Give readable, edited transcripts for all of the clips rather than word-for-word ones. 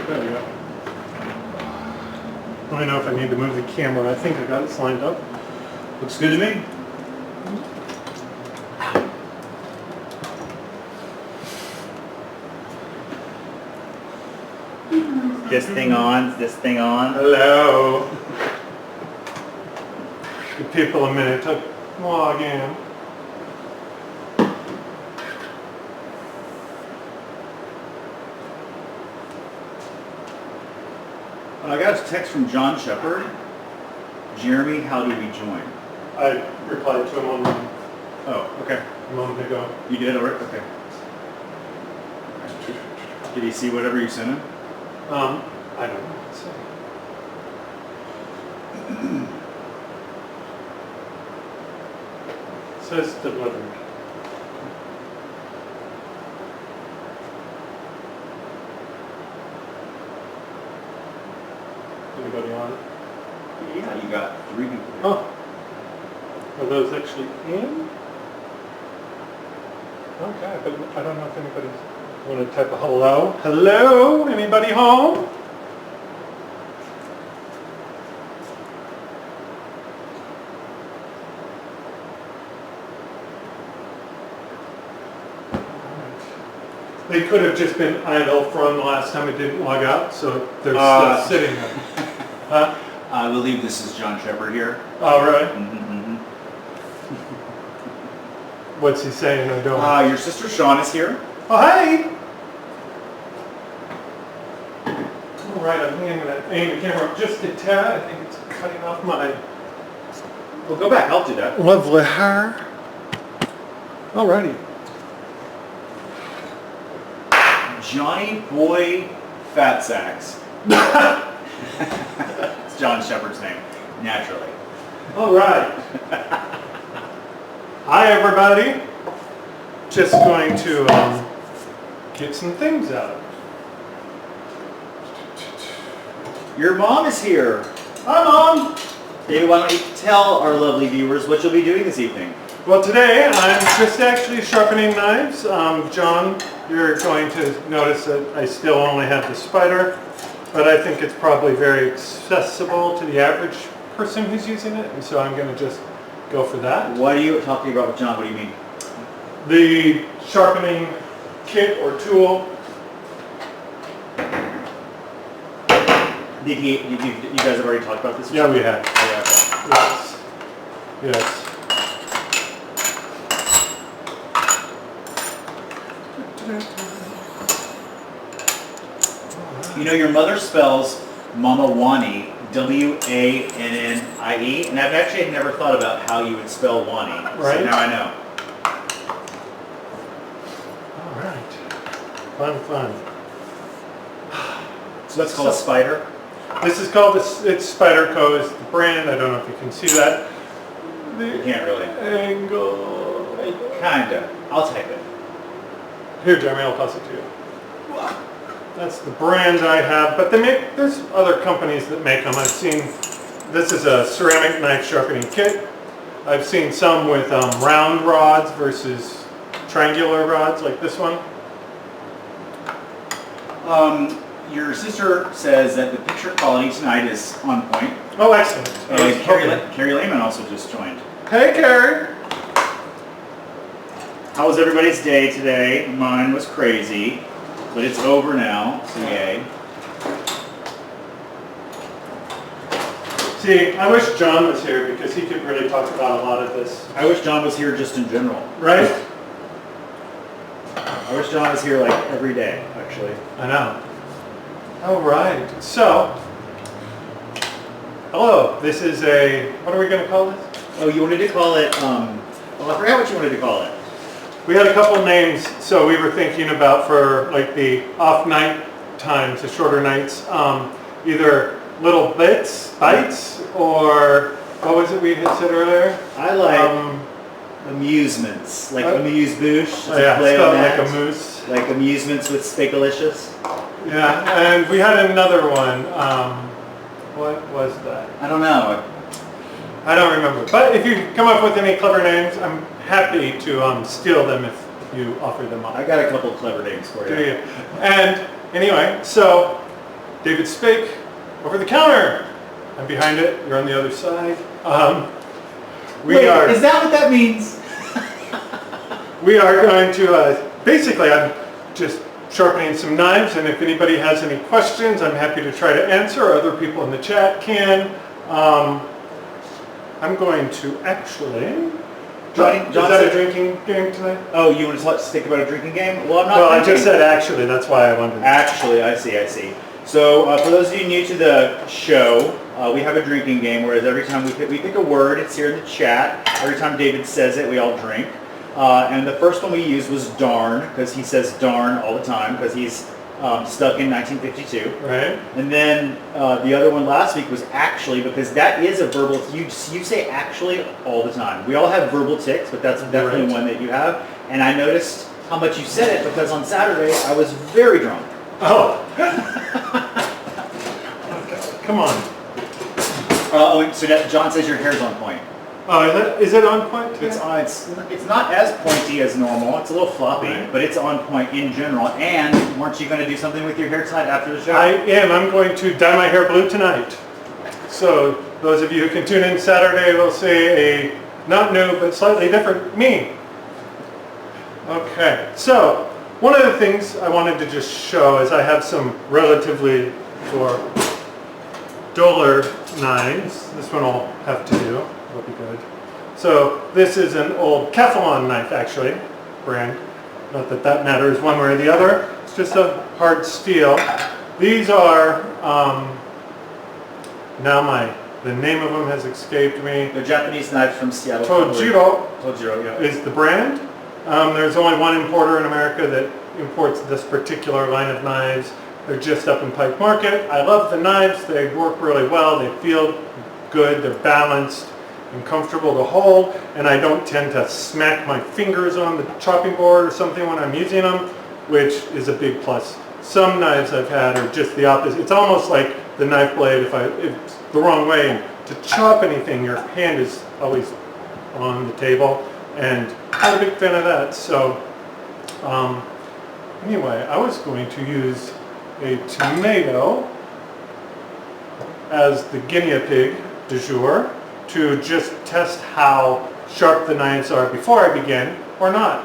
There we go. Let me know if I need to move the camera. I think I got it lined up. Looks good to me. This thing on, this thing on. Hello. Give people a minute to log in. I got a text from John Shepard. Jeremy, how do we join? I replied to him on Oh, okay. a moment ago. You did already? Okay. Did he see whatever you sent him? I don't know what to say. Says delivered. Anybody on it? Yeah, you got 3 people here. Oh. Are those actually in? Okay, but I don't know if anybody's want to type a hello. Hello? Anybody home? They could have just been idle from the last time it didn't log out, so they're still sitting there. Huh? I believe this is John Shepard here. All right. Mm-hmm. What's he saying? I don't. Your sister Sean is here. Oh, hi! All right, I'm aiming the camera up just a tad. I think it's cutting off my Well, go back. I'll do that. lovely hair. Alrighty. Johnny Boy Fat Sacks. It's John Shepard's name, naturally. All right. Hi, everybody. Just going to get some things out. Your mom is here. Hi, Mom. David, why don't you tell our lovely viewers what you'll be doing this evening? Well, today I'm just actually sharpening knives. John, you're going to notice that I still only have the spider, but I think it's probably very accessible to the average person who's using it, and so I'm going to just go for that. What are you talking about with John? What do you mean? The sharpening kit or tool. Did you guys have already talked about this? Yeah, we have. Oh, yeah, okay. Yes. Yes. You know, your mother spells Mama Wani, W-A-N-N-I-E, and I've actually never thought about how you would spell Wani. Right. So now I know. All right. Fun. So that's called a spider? This is called, it's Spyderco is the brand. I don't know if you can see that. You can't really. Angle. Kinda. I'll type it. Here, Jeremy, I'll pass it to you. That's the brand I have, but there's other companies that make them. I've seen, this is a ceramic knife sharpening kit. I've seen some with round rods versus triangular rods like this one. Your sister says that the picture quality tonight is on point. Oh, excellent. And Carrie Lehman also just joined. Hey, Carrie. How was everybody's day today? Mine was crazy, but it's over now, so yay. See, I wish John was here because he could really talk about a lot of this. I wish John was here just in general. Right? I wish John was here like every day, actually. I know. All right. So, hello. This is a, what are we going to call this? Oh, you wanted to call it, I forgot what you wanted to call it. We had a couple names, so we were thinking about for like the off night times, the shorter nights, either little bites, or what was it we had said earlier? I like amusements, like amuse-bouche. Oh, yeah, it's like a moose. Like amusements with Spakealicious. Yeah, and we had another one. What was that? I don't know. I don't remember. But if you come up with any clever names, I'm happy to steal them if you offer them up. I got a couple clever names for you. Do you? And anyway, so David Spake over the counter. I'm behind it. You're on the other side. Is that what that means? We are going to, basically I'm just sharpening some knives, and if anybody has any questions, I'm happy to try to answer, or other people in the chat can. I'm going to actually... John, is that a drinking game tonight? Oh, you want to think about a drinking game? Well, I'm not Well, thinking. I just said actually, that's why I wondered. Actually, I see. So, for those of you new to the show, we have a drinking game, whereas every time we pick a word, it's here in the chat. Every time David says it, we all drink. And the first one we used was darn, because he says darn all the time, because he's stuck in 1952. Right. And then the other one last week was actually, because that is a verbal, you say actually all the time. We all have verbal tics, but that's definitely one that you have. And I noticed how much you said it, because on Saturday I was very drunk. Oh. Come on. So John says your hair's on point. Oh, is it on point? It's not as pointy as normal. It's a little floppy, but it's on point in general. And weren't you going to do something with your hair tonight after the show? I am. I'm going to dye my hair blue tonight. So those of you who can tune in Saturday will see a not new but slightly different me. Okay. So one of the things I wanted to just show is I have some relatively duller knives. This one will have to do. Will be good. So this is an old Kefalon knife, actually, brand. Not that that matters one way or the other. It's just a hard steel. These are the name of them has escaped me. They're Japanese knives from Seattle. Tojiro yeah. is the brand. There's only one importer in America that imports this particular line of knives. They're just up in Pike Market. I love the knives. They work really well. They feel good. They're balanced and comfortable to hold, and I don't tend to smack my fingers on the chopping board or something when I'm using them, which is a big plus. Some knives I've had are just the opposite. It's almost like the knife blade, if it's the wrong way, and to chop anything, your hand is always on the table, and I'm a big fan of that. So anyway, I was going to use a tomato as the guinea pig du jour, to just test how sharp the knives are before I begin, or not.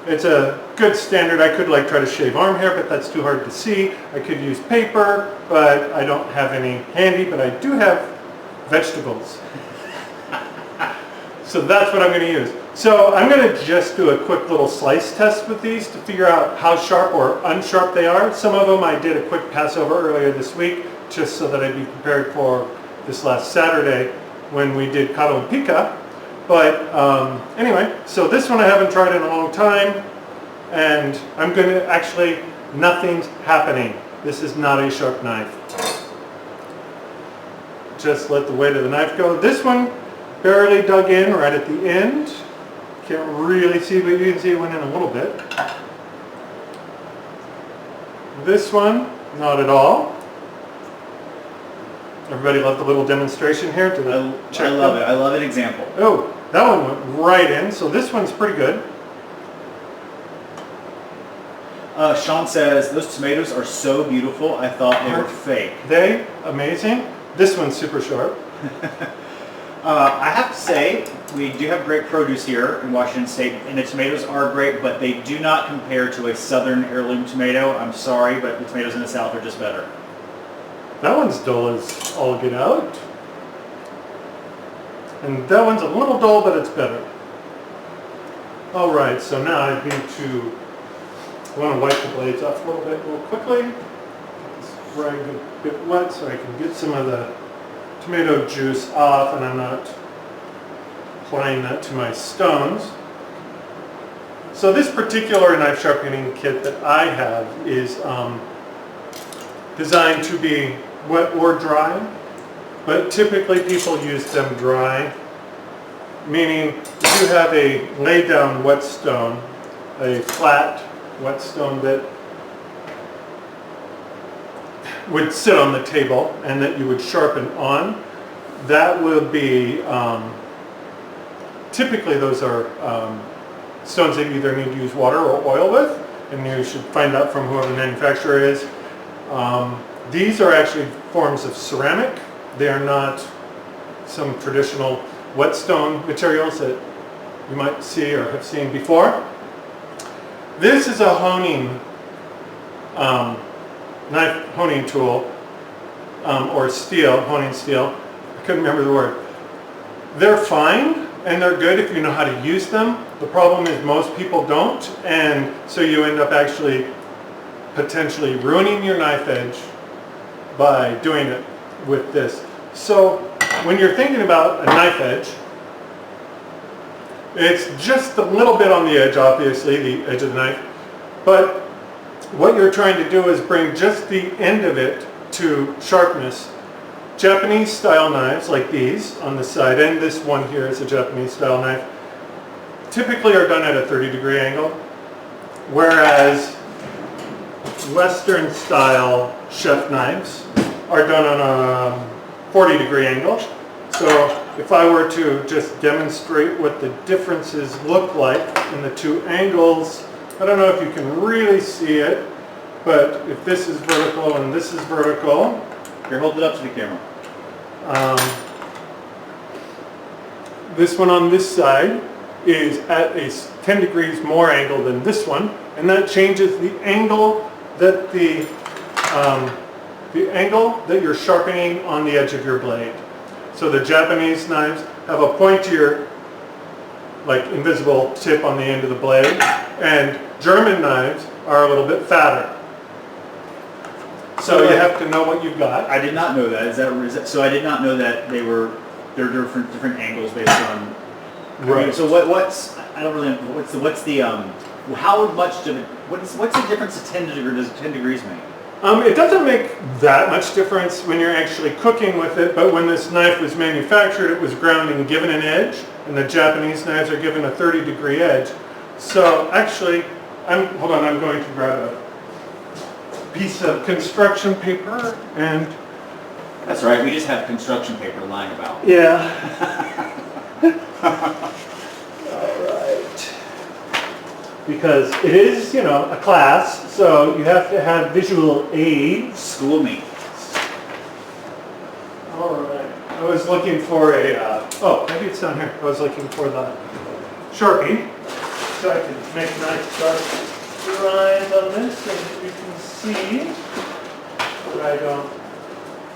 It's a good standard. I could try to shave arm hair, but that's too hard to see. I could use paper, but I don't have any handy, but I do have vegetables. So that's what I'm going to use. So I'm going to just do a quick little slice test with these to figure out how sharp or unsharp they are. Some of them I did a quick pass over earlier this week, just so that I'd be prepared for this last Saturday when we did Cado and Pica. But anyway, so this one I haven't tried in a long time, and I'm going to actually, nothing's happening. This is not a sharp knife. Just let the weight of the knife go. This one barely dug in right at the end. Can't really see, but you can see it went in a little bit. This one, not at all. Everybody love the little demonstration here? I love it. I love an example. Oh, that one went right in, so this one's pretty good. Sean says, those tomatoes are so beautiful, I thought they were fake. They? Amazing. This one's super sharp. I have to say, we do have great produce here in Washington State, and the tomatoes are great, but they do not compare to a southern heirloom tomato. I'm sorry, but the tomatoes in the South are just better. That one's dull as all get out. And that one's a little dull, but it's better. Alright, so now I want to wipe the blades off a little bit real quickly. Get this rag a bit wet so I can get some of the tomato juice off, and I'm not applying that to my stones. So this particular knife sharpening kit that I have is designed to be wet or dry, but typically people use them dry, meaning if you have a laid down whetstone, a flat whetstone that would sit on the table and that you would sharpen on, that will be, typically those are stones that you either need to use water or oil with, and you should find out from whoever the manufacturer is. These are actually forms of ceramic. They are not some traditional whetstone materials that you might see or have seen before. This is a honing knife honing tool, or steel, honing steel. I couldn't remember the word. They're fine and they're good if you know how to use them. The problem is most people don't, and so you end up actually potentially ruining your knife edge by doing it with this. So when you're thinking about a knife edge, it's just a little bit on the edge, obviously, the edge of the knife, but what you're trying to do is bring just the end of it to sharpness. Japanese style knives like these on the side, and this one here is a Japanese style knife, typically are done at a 30-degree angle, whereas Western style chef knives are done on a 40-degree angle. So if I were to just demonstrate what the differences look like in the two angles, I don't know if you can really see it, but if this is vertical and this is vertical, Here, hold it up to the camera. This one on this side is at a 10 degrees more angle than this one, and that changes the angle that the angle that you're sharpening on the edge of your blade. So the Japanese knives have a pointier, like invisible tip on the end of the blade, and German knives are a little bit fatter. So you have to know what you've got. I did not know that. Is that so? I did not know that they're different angles based on. Right. I mean, so what's I don't really what's the how much do what's the difference of 10 degrees? Does 10 degrees make? It doesn't make that much difference when you're actually cooking with it, but when this knife was manufactured, it was ground and given an edge, and the Japanese knives are given a 30-degree edge. So actually, I'm going to grab a piece of construction paper and... That's right, we just have construction paper lying about. Yeah. All right. Because it is, you know, a class, so you have to have visual aids. School me. All right. I was looking for a, oh, maybe it's down here. I was looking for the Sharpie, so I can make nice sharp lines on this so that you can see. But I don't.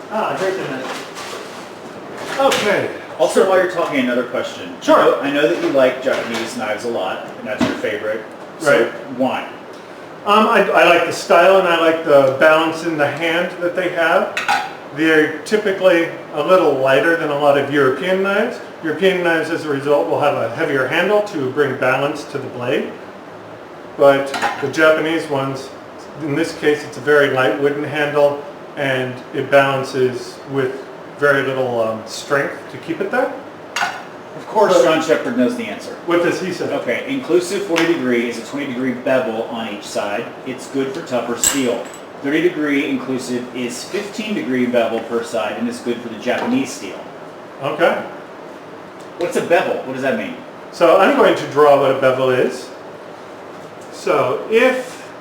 Ah, here's the knife. Okay. Also, while you're talking, another question. Sure. I know that you like Japanese knives a lot, and that's your favorite. So Right. why? I like the style and I like the balance in the hand that they have. They're typically a little lighter than a lot of European knives. European knives, as a result, will have a heavier handle to bring balance to the blade. But the Japanese ones, in this case, it's a very light wooden handle and it balances with very little strength to keep it there. Of course, John Shepard knows the answer. What does he say? Okay, inclusive 40 degree is a 20 degree bevel on each side. It's good for tougher steel. 30 degree inclusive is 15 degree bevel per side and is good for the Japanese steel. Okay. What's a bevel? What does that mean? So I'm going to draw what a bevel is. So if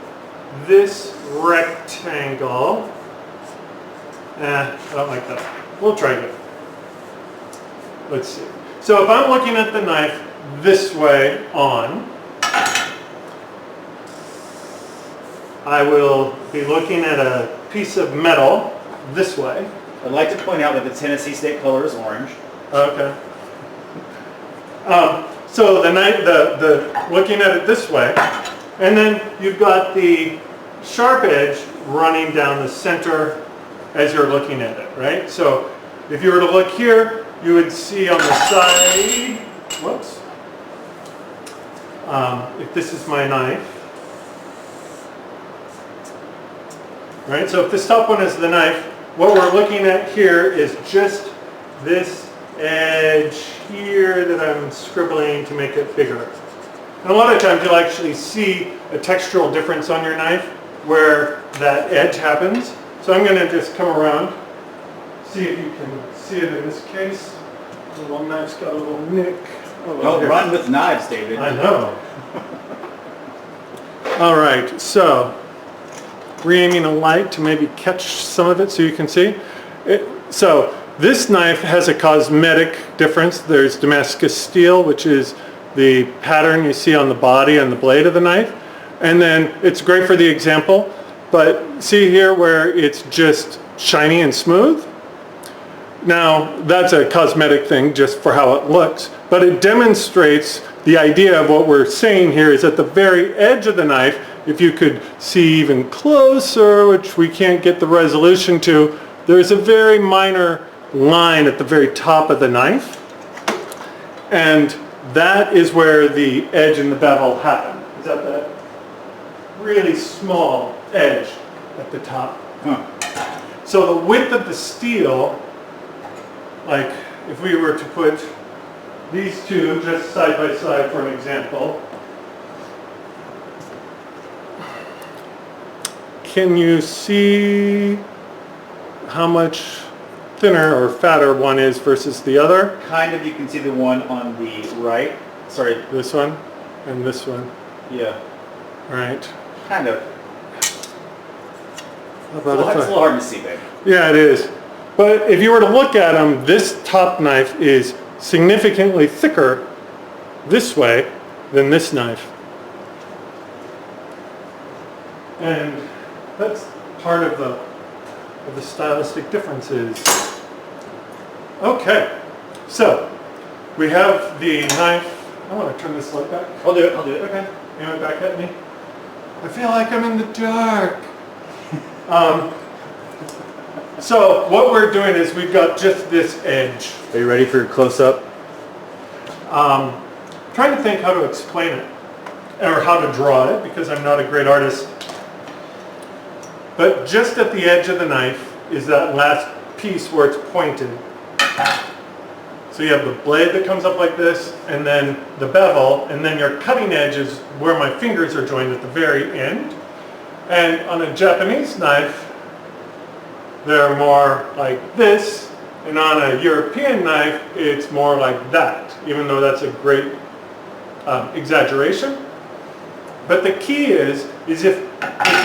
this rectangle, I don't like that. We'll try it. Let's see. So if I'm looking at the knife this way on, I will be looking at a piece of metal this way. I'd like to point out that the Tennessee state color is orange. Okay. So the knife, looking at it this way, and then you've got the sharp edge running down the center as you're looking at it, right? So if you were to look here, you would see on the side, whoops, if this is my knife, right? So if this top one is the knife, what we're looking at here is just this edge here that I'm scribbling to make it bigger. And a lot of times you'll actually see a textural difference on your knife where that edge happens. So I'm going to just come around, see if you can see it in this case. The little knife's got a little nick. Don't run with knives, David. I know. All right, so re-aiming a light to maybe catch some of it so you can see. So this knife has a cosmetic difference. There's Damascus steel, which is the pattern you see on the body and the blade of the knife. And then it's great for the example, but see here where it's just shiny and smooth? Now, that's a cosmetic thing just for how it looks, but it demonstrates the idea of what we're saying here is at the very edge of the knife, if you could see even closer, which we can't get the resolution to, there's a very minor line at the very top of the knife, and that is where the edge and the bevel happen. Is that that really small edge at the top? So the width of the steel, like if we were to put these two just side by side for an example, can you see how much thinner or fatter one is versus the other? Kind of, you can see the one on the right. Sorry. This one and this one. Yeah. Right. Kind of. How It's a little hard to see, babe. Yeah, it is. But if you were to look at them, this top knife is significantly thicker this way than this knife. And that's part of the stylistic differences. Okay, so we have the knife. I want to turn this light back. I'll do it. Okay, aim it back at me. I feel like I'm in the dark. So what we're doing is we've got just this edge. Are you ready for your close-up? Trying to think how to explain it, or how to draw it, because I'm not a great artist. But just at the edge of the knife is that last piece where it's pointed. So you have the blade that comes up like this, and then the bevel, and then your cutting edge is where my fingers are joined at the very end. And on a Japanese knife, they're more like this, and on a European knife, it's more like that, even though that's a great exaggeration. But the key is if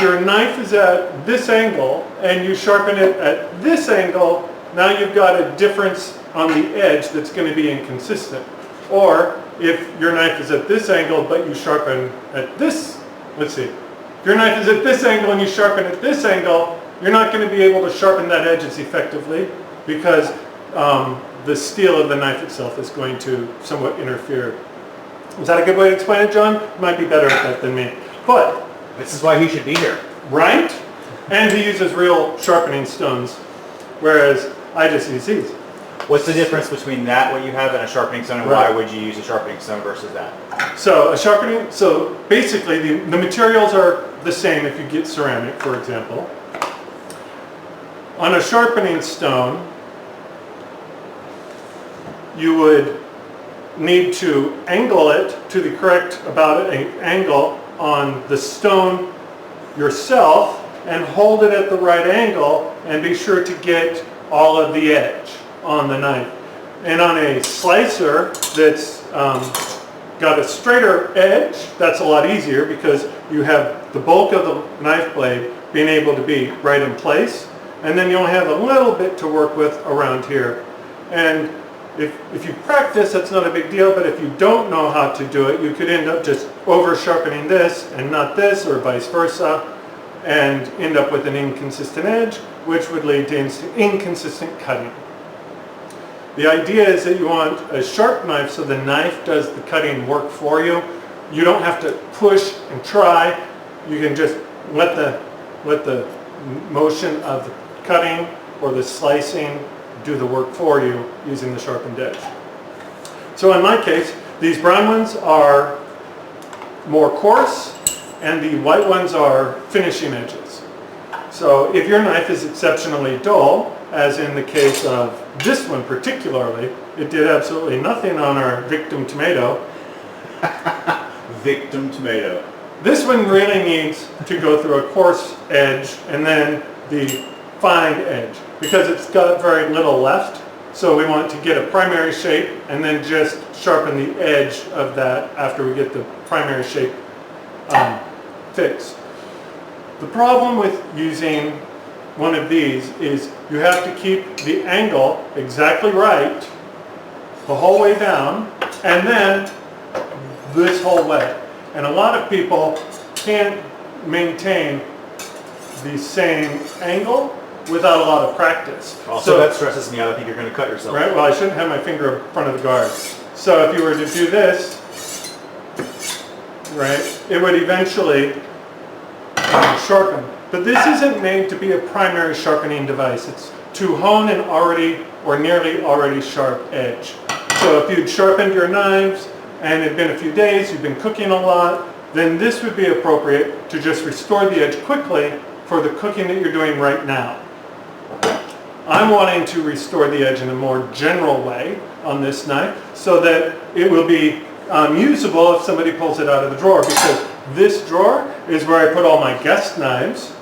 your knife is at this angle and you sharpen it at this angle, now you've got a difference on the edge that's going to be inconsistent. Or if your knife is at this angle but you sharpen at this, let's see, if your knife is at this angle and you sharpen at this angle, you're not going to be able to sharpen that edge as effectively because the steel of the knife itself is going to somewhat interfere. Is that a good way to explain it, John? You might be better at that than me. But This is why he should be here. right? And he uses real sharpening stones, whereas I just use these. What's the difference between that, what you have, and a sharpening stone, and Right. why would you use a sharpening stone versus that? So basically the materials are the same if you get ceramic, for example. On a sharpening stone, you would need to angle it to the correct angle on the stone yourself and hold it at the right angle and be sure to get all of the edge on the knife. And on a slicer that's got a straighter edge, that's a lot easier because you have the bulk of the knife blade being able to be right in place, and then you only have a little bit to work with around here. And if you practice, that's not a big deal, but if you don't know how to do it, you could end up just over sharpening this and not this, or vice versa, and end up with an inconsistent edge, which would lead to inconsistent cutting. The idea is that you want a sharp knife so the knife does the cutting work for you. You don't have to push and try. You can just let the motion of the cutting or the slicing do the work for you using the sharpened edge. So in my case, these brown ones are more coarse and the white ones are finishing edges. So if your knife is exceptionally dull, as in the case of this one particularly, it did absolutely nothing on our victim tomato. Victim tomato. This one really needs to go through a coarse edge and then the fine edge because it's got very little left. So we want to get a primary shape and then just sharpen the edge of that after we get the primary shape fixed. The problem with using one of these is you have to keep the angle exactly right the whole way down, and then this whole way. And a lot of people can't maintain the same angle without a lot of practice. Also, that stresses me out. I think you're going to cut yourself. Right, well, I shouldn't have my finger in front of the guard. So if you were to do this, right, it would eventually sharpen. But this isn't made to be a primary sharpening device. It's to hone an already or nearly already sharp edge. So if you'd sharpened your knives and it had been a few days, you've been cooking a lot, then this would be appropriate to just restore the edge quickly for the cooking that you're doing right now. I'm wanting to restore the edge in a more general way on this knife so that it will be usable if somebody pulls it out of the drawer, because this drawer is where I put all my guest knives,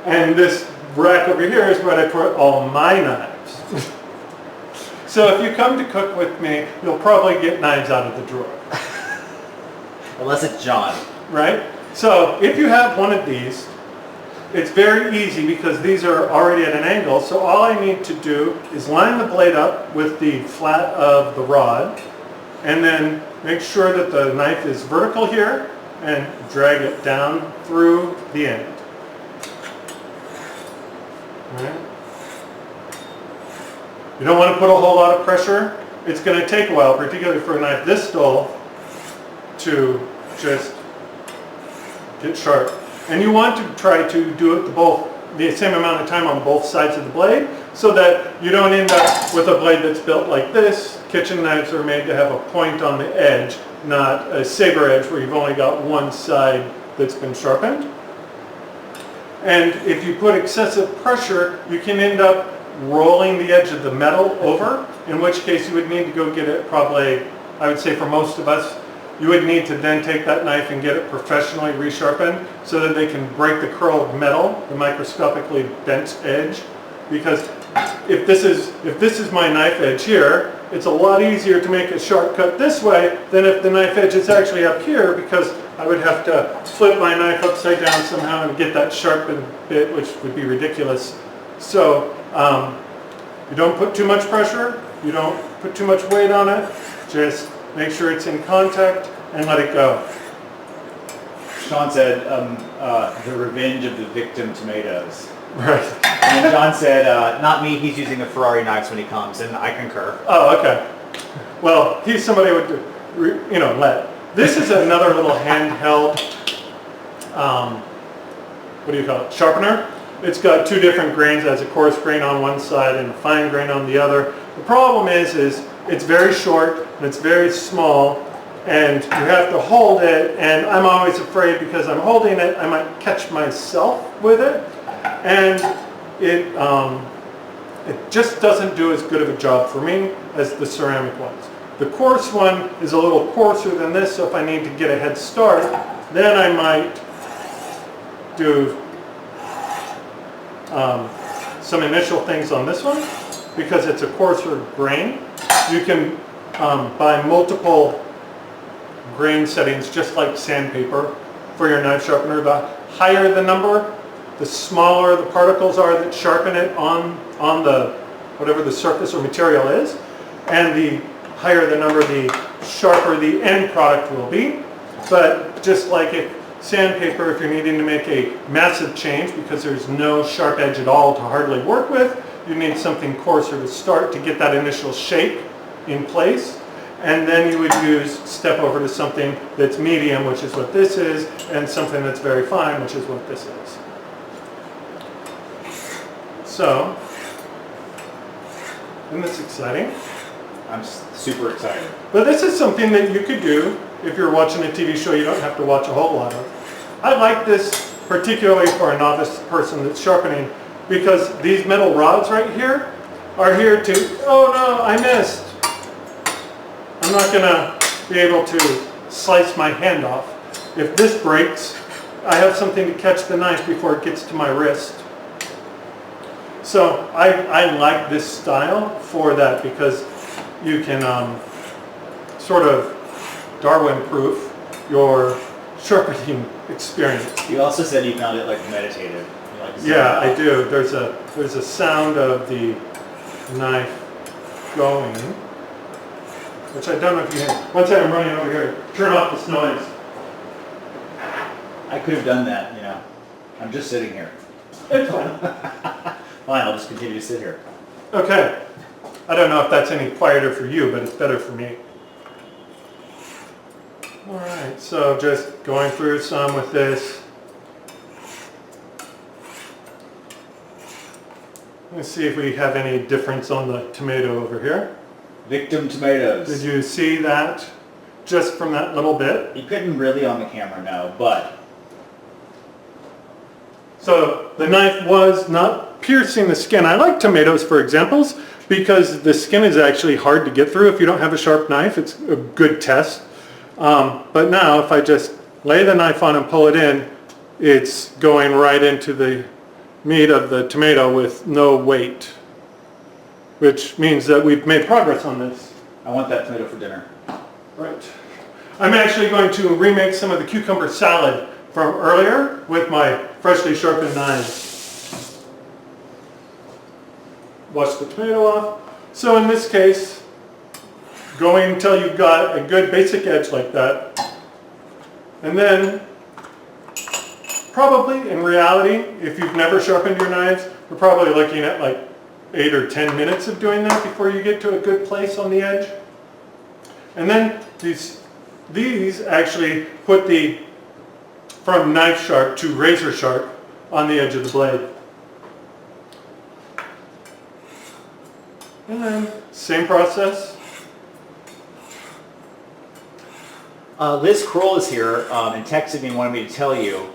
and this rack over here is where I put all my knives. So if you come to cook with me, you'll probably get knives out of the drawer. Unless it's John. Right? So if you have one of these, it's very easy because these are already at an angle, so all I need to do is line the blade up with the flat of the rod, and then make sure that the knife is vertical here, and drag it down through the end. Right? You don't want to put a whole lot of pressure. It's going to take a while, particularly for a knife this dull, to just get sharp. And you want to try to do it the same amount of time on both sides of the blade, so that you don't end up with a blade that's built like this. Kitchen knives are made to have a point on the edge, not a saber edge where you've only got one side that's been sharpened. And if you put excessive pressure, you can end up rolling the edge of the metal over, in which case you would need to go get it probably, I would say for most of us, you would need to then take that knife and get it professionally resharpened so that they can break the curled metal, the microscopically bent edge. Because if this is my knife edge here, it's a lot easier to make a sharp cut this way than if the knife edge is actually up here, because I would have to flip my knife upside down somehow and get that sharpened bit, which would be ridiculous. So you don't put too much pressure, you don't put too much weight on it, just make sure it's in contact and let it go. Sean said, the revenge of the victim tomatoes. Right. And John said, not me, he's using the Ferrari knives when he comes, and I concur. Oh, okay. Well, he's somebody with, lead. This is another little handheld, what do you call it, sharpener. It's got two different grains. It has a coarse grain on one side and a fine grain on the other. The problem is it's very short and it's very small, and you have to hold it, and I'm always afraid because I'm holding it, I might catch myself with it, and it just doesn't do as good of a job for me as the ceramic ones. The coarse one is a little coarser than this, so if I need to get a head start, then I might do some initial things on this one because it's a coarser grain. You can buy multiple grain settings just like sandpaper for your knife sharpener. The higher the number, the smaller the particles are that sharpen it on the whatever the surface or material is, and the higher the number, the sharper the end product will be. But just like sandpaper, if you're needing to make a massive change because there's no sharp edge at all to hardly work with, you need something coarser to start to get that initial shape in place. And then you would step over to something that's medium, which is what this is, and something that's very fine, which is what this is. So, isn't this exciting? I'm super excited. But this is something that you could do if you're watching a TV show you don't have to watch a whole lot of. I like this particularly for a novice person that's sharpening, because these metal rods right here are here to, oh no, I missed. I'm not going to be able to slice my hand off. If this breaks, I have something to catch the knife before it gets to my wrist. So I like this style for that, because you can sort of Darwin-proof your sharpening experience. You also said you found it like meditative. You like to zone Yeah, out. I do. There's a sound of the knife going, which I don't know if you hear. One time I'm running over here, turn off this noise. I could have done that, you know. I'm just sitting here. It's fine. Fine, I'll just continue to sit here. Okay. I don't know if that's any quieter for you, but it's better for me. All right, so just going through some with this. Let's see if we have any difference on the tomato over here. Victim tomatoes. Did you see that just from that little bit? You couldn't really on the camera, no, but So the knife was not piercing the skin. I like tomatoes for examples because the skin is actually hard to get through. If you don't have a sharp knife, it's a good test. But now if I just lay the knife on and pull it in, it's going right into the meat of the tomato with no weight, which means that we've made progress on this. I want that tomato for dinner. Right. I'm actually going to remake some of the cucumber salad from earlier with my freshly sharpened knives. Wash the tomato off. So in this case, going until you've got a good basic edge like that. And then, probably in reality, if you've never sharpened your knives, we're probably looking at like 8 or 10 minutes of doing that before you get to a good place on the edge. And then these actually put the from knife sharp to razor sharp on the edge of the blade. And then same process. Liz Kroll is here and texted me and wanted me to tell you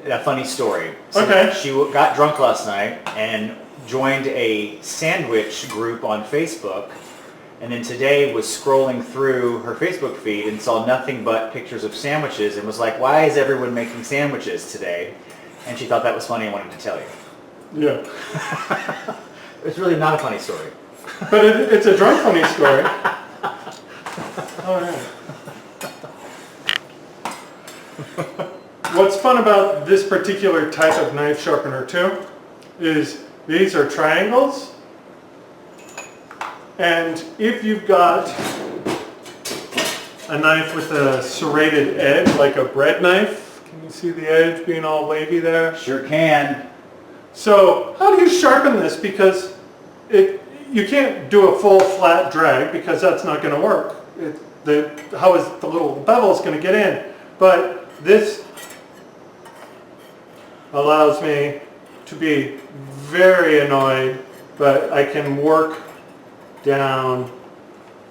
a funny story. So Okay. She got drunk last night and joined a sandwich group on Facebook, and then today was scrolling through her Facebook feed and saw nothing but pictures of sandwiches and was like, why is everyone making sandwiches today? And she thought that was funny and wanted to tell you. Yeah. It's really not a funny story. But it's a drunk funny story. All right. What's fun about this particular type of knife sharpener too is these are triangles, and if you've got a knife with a serrated edge like a bread knife, can you see the edge being all wavy there? Sure can. So how do you sharpen this? Because you can't do a full flat drag because that's not going to work. How is the little bevel's going to get in? But this allows me to be very annoyed, but I can work down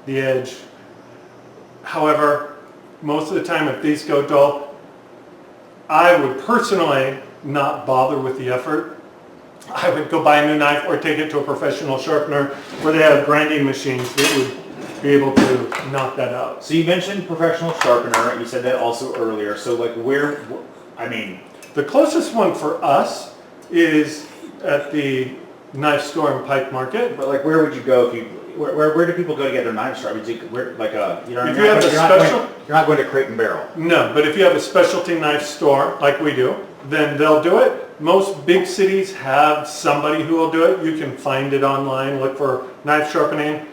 the edge. However, most of the time if these go dull, I would personally not bother with the effort. I would go buy a new knife or take it to a professional sharpener where they have grinding machines that would be able to knock that out. So you mentioned professional sharpener. You said that also earlier. So like The closest one for us is at the knife store in Pike Market. but like where would you go if you? Where do people go to get their knives sharpened? You're not going to Crate and Barrel. No, but if you have a specialty knife store like we do, then they'll do it. Most big cities have somebody who will do it. You can find it online, look for knife sharpening.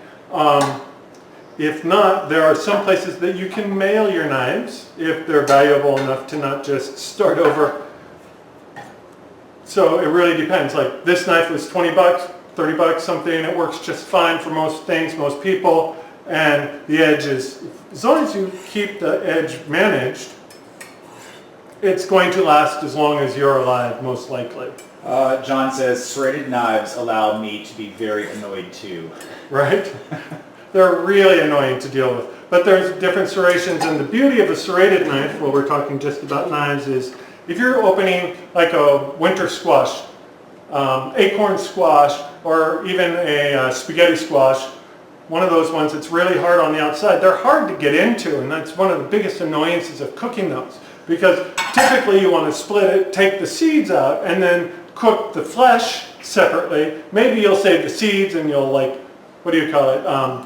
If not, there are some places that you can mail your knives if they're valuable enough to not just start over. So it really depends. Like this knife was 20 bucks, 30 bucks, something. It works just fine for most things, most people. And the edge is, as long as you keep the edge managed, it's going to last as long as you're alive, most likely. John says serrated knives allow me to be very annoyed too. Right? They're really annoying to deal with. But there's different serrations, and the beauty of a serrated knife, while we're talking just about knives, is if you're opening like a winter squash, acorn squash, or even a spaghetti squash, one of those ones that's really hard on the outside, they're hard to get into, and that's one of the biggest annoyances of cooking those. Because typically you want to split it, take the seeds out, and then cook the flesh separately. Maybe you'll save the seeds and you'll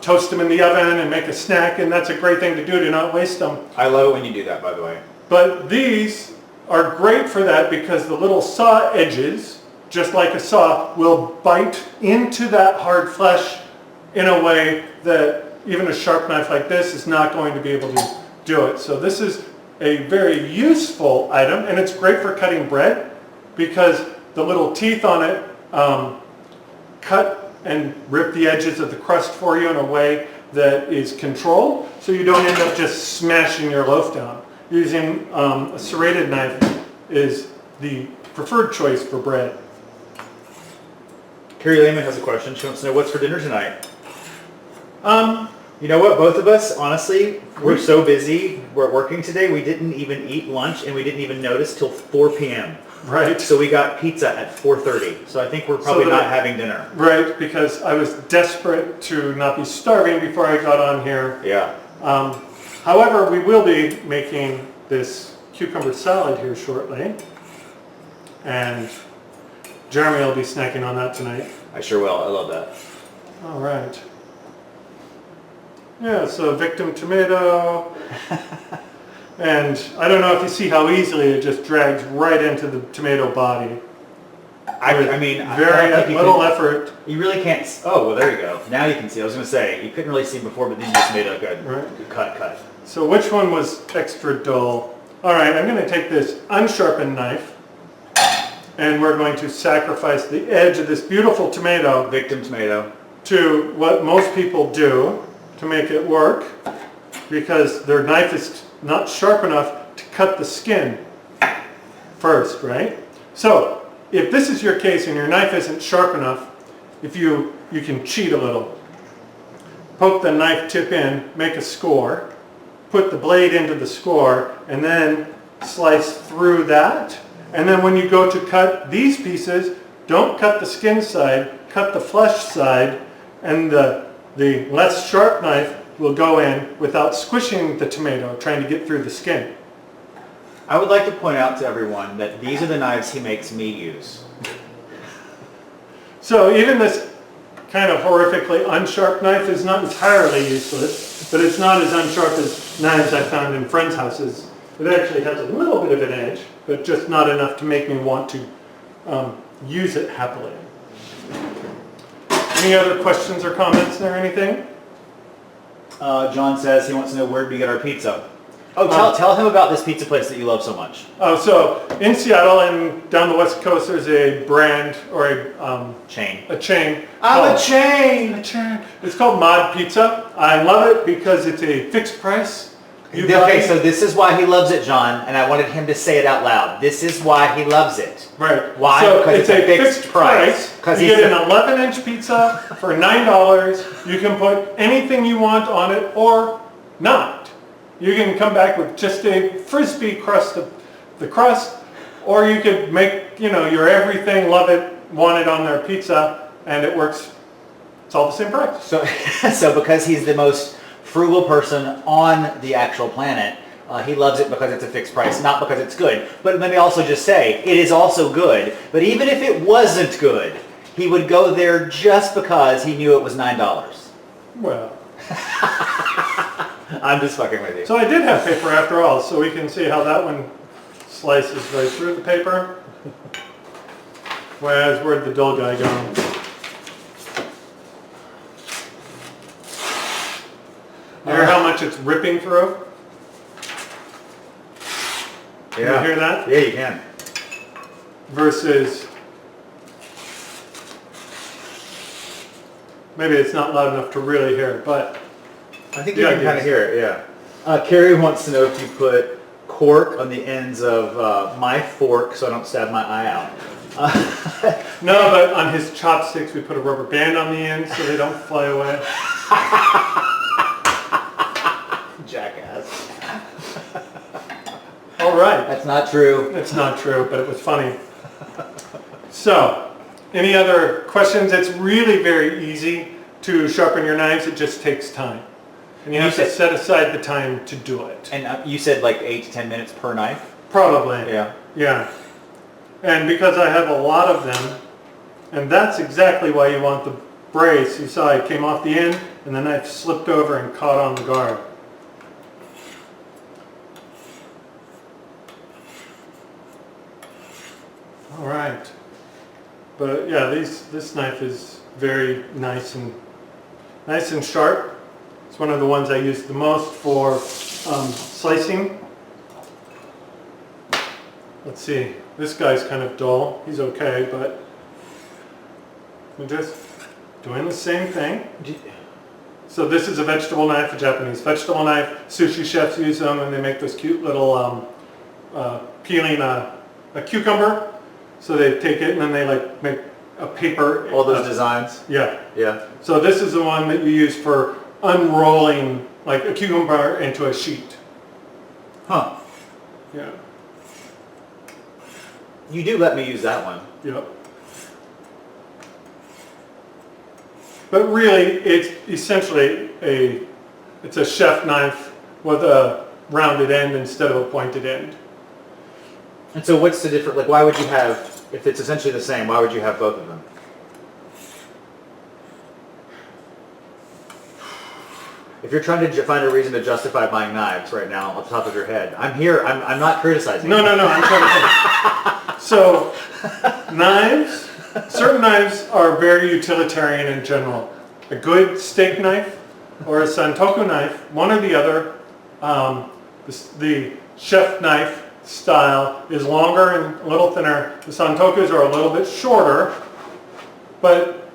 toast them in the oven and make a snack, and that's a great thing to do to not waste them. I love it when you do that, by the way. But these are great for that because the little saw edges, just like a saw, will bite into that hard flesh in a way that even a sharp knife like this is not going to be able to do it. So this is a very useful item, and it's great for cutting bread because the little teeth on it cut and rip the edges of the crust for you in a way that is controlled, so you don't end up just smashing your loaf down. Using a serrated knife is the preferred choice for bread. Carrie Lehman has a question. She wants to know what's for dinner tonight. You know what? Both of us, honestly, we're so busy. We're working today. We didn't even eat lunch, and we didn't even notice till 4 p.m. Right. So we got pizza at 4:30. So I think we're probably not having dinner. Right, because I was desperate to not be starving before I got on here. Yeah. However, we will be making this cucumber salad here shortly. And Jeremy will be snacking on that tonight. I sure will. I love that. All right. Yeah, so victim tomato. And I don't know if you see how easily it just drags right into the tomato body. I mean, very little effort. You really can't. Oh, well, there you go. Now you can see. I was going to say, you couldn't really see before, but then you just made a good cut. So which one was extra dull? All right, I'm going to take this unsharpened knife, and we're going to sacrifice the edge of this beautiful tomato, Victim tomato, to what most people do to make it work, because their knife is not sharp enough to cut the skin first, right? So if this is your case and your knife isn't sharp enough, if you can cheat a little. Poke the knife tip in, make a score, put the blade into the score, and then slice through that. And then when you go to cut these pieces, don't cut the skin side, cut the flesh side, and the less sharp knife will go in without squishing the tomato, trying to get through the skin. I would like to point out to everyone that these are the knives he makes me use. So even this kind of horrifically unsharp knife is not entirely useless, but it's not as unsharp as knives I found in friends' houses. It actually has a little bit of an edge, but just not enough to make me want to use it happily. Any other questions or comments or anything? John says he wants to know where we get our pizza. Oh, tell him about this pizza place that you love so much. Oh, so in Seattle and down the West Coast, there's a brand or a chain. A chain. I'm a chain. A chain. It's called Mod Pizza. I love it because it's a fixed price. Okay, so this is why he loves it, John, and I wanted him to say it out loud. This is why he loves it. Right. Why? So because it's a fixed price. You get an 11-inch pizza for $9. You can put anything you want on it or not. You can come back with just a Frisbee crust of the crust, or you could make, your everything, love it, want it on their pizza, and it works. It's all the same price. So because he's the most frugal person on the actual planet, he loves it because it's a fixed price, not because it's good. But let me also just say, it is also good. But even if it wasn't good, he would go there just because he knew it was $9. Well. I'm just fucking with you. So I did have paper after all, so we can see how that one slices right through the paper. Whereas, where'd the dull guy go? You hear how much it's ripping through? Yeah. You hear that? Yeah, you can. Versus, maybe it's not loud enough to really hear it, but I think you can kind of hear it, yeah. Carrie wants to know if you put cork on the ends of my fork so I don't stab my eye out. No, but on his chopsticks we put a rubber band on the end so they don't fly away. Jackass. All right. That's not true. It's not true, but it was funny. So, any other questions? It's really very easy to sharpen your knives. It just takes time. And you have to set aside the time to do it. And you said like 8 to 10 minutes per knife? Probably. Yeah. Yeah. And because I have a lot of them, and that's exactly why you want the brace. You saw it came off the end, and the knife slipped over and caught on the guard. All right. But yeah, this knife is very nice and sharp. It's one of the ones I use the most for slicing. Let's see. This guy's kind of dull. He's okay, but we're just doing the same thing. So this is a vegetable knife, a Japanese vegetable knife. Sushi chefs use them, and they make this cute little peeling a cucumber. So they take it and then they like make a paper. All those designs? Yeah. Yeah. So this is the one that you use for unrolling like a cucumber into a sheet. Huh. Yeah. You do let me use that one. Yep. But really, it's essentially it's a chef knife with a rounded end instead of a pointed end. And so what's the difference? Like, why would you have, if it's essentially the same, why would you have both of them? If you're trying to find a reason to justify buying knives right now off the top of your head, I'm here. I'm not criticizing. No, I'm trying to think. So, knives, certain knives are very utilitarian in general. A good steak knife or a santoku knife, one or the other, the chef knife style is longer and a little thinner. The santokus are a little bit shorter, but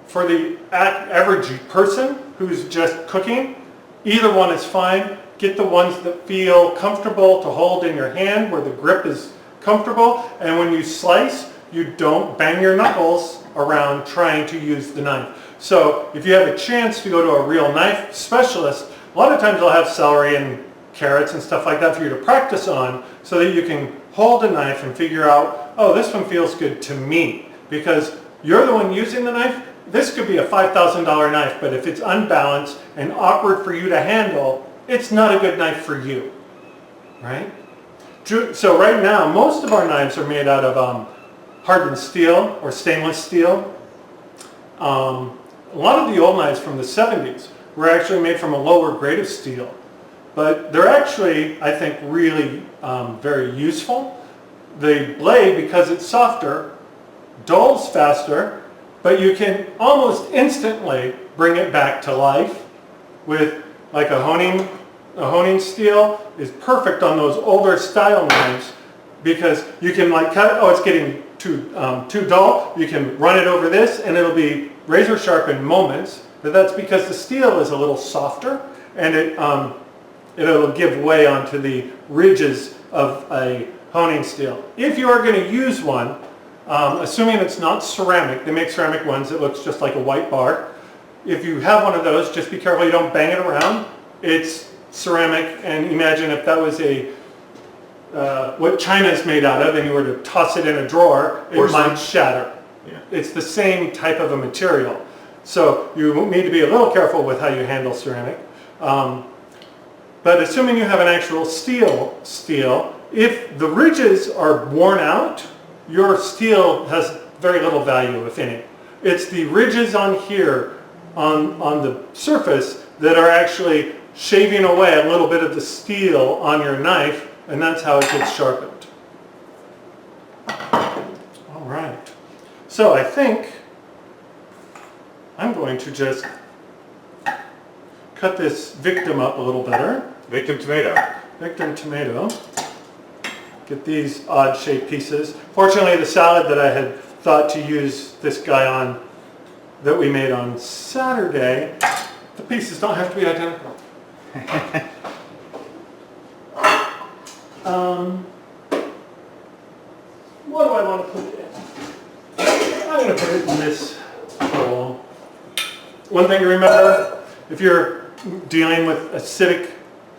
for the average person who's just cooking, either one is fine. Get the ones that feel comfortable to hold in your hand where the grip is comfortable, and when you slice, you don't bang your knuckles around trying to use the knife. So if you have a chance to go to a real knife specialist, a lot of times they'll have celery and carrots and stuff like that for you to practice on so that you can hold a knife and figure out, oh, this one feels good to me. Because you're the one using the knife. This could be a $5,000 knife, but if it's unbalanced and awkward for you to handle, it's not a good knife for you, right? So right now, most of our knives are made out of hardened steel or stainless steel. A lot of the old knives from the 70s were actually made from a lower grade of steel. But they're actually, I think, really very useful. The blade, because it's softer, dulls faster, but you can almost instantly bring it back to life with like a honing steel is perfect on those older style knives because you can like cut it, oh, it's getting too dull, you can run it over this and it'll be razor sharp in moments, but that's because the steel is a little softer and it'll give way onto the ridges of a honing steel. If you are going to use one, assuming it's not ceramic, they make ceramic ones that looks just like a white bar. If you have one of those, just be careful you don't bang it around. It's ceramic, and imagine if that was what China is made out of and you were to toss it in a drawer, it might shatter. Yeah. It's the same type of a material. So you need to be a little careful with how you handle ceramic. But assuming you have an actual steel, if the ridges are worn out, your steel has very little value, if any. It's the ridges on here, on the surface, that are actually shaving away a little bit of the steel on your knife, and that's how it gets sharpened. All right. So I think I'm going to just cut this victim up a little better. Victim tomato. Victim tomato. Get these odd shaped pieces. Fortunately, the salad that I had thought to use this guy on, that we made on Saturday, the pieces don't have to be identical. What do I want to put it in? I'm going to put it in this bowl. One thing to remember, if you're dealing with acidic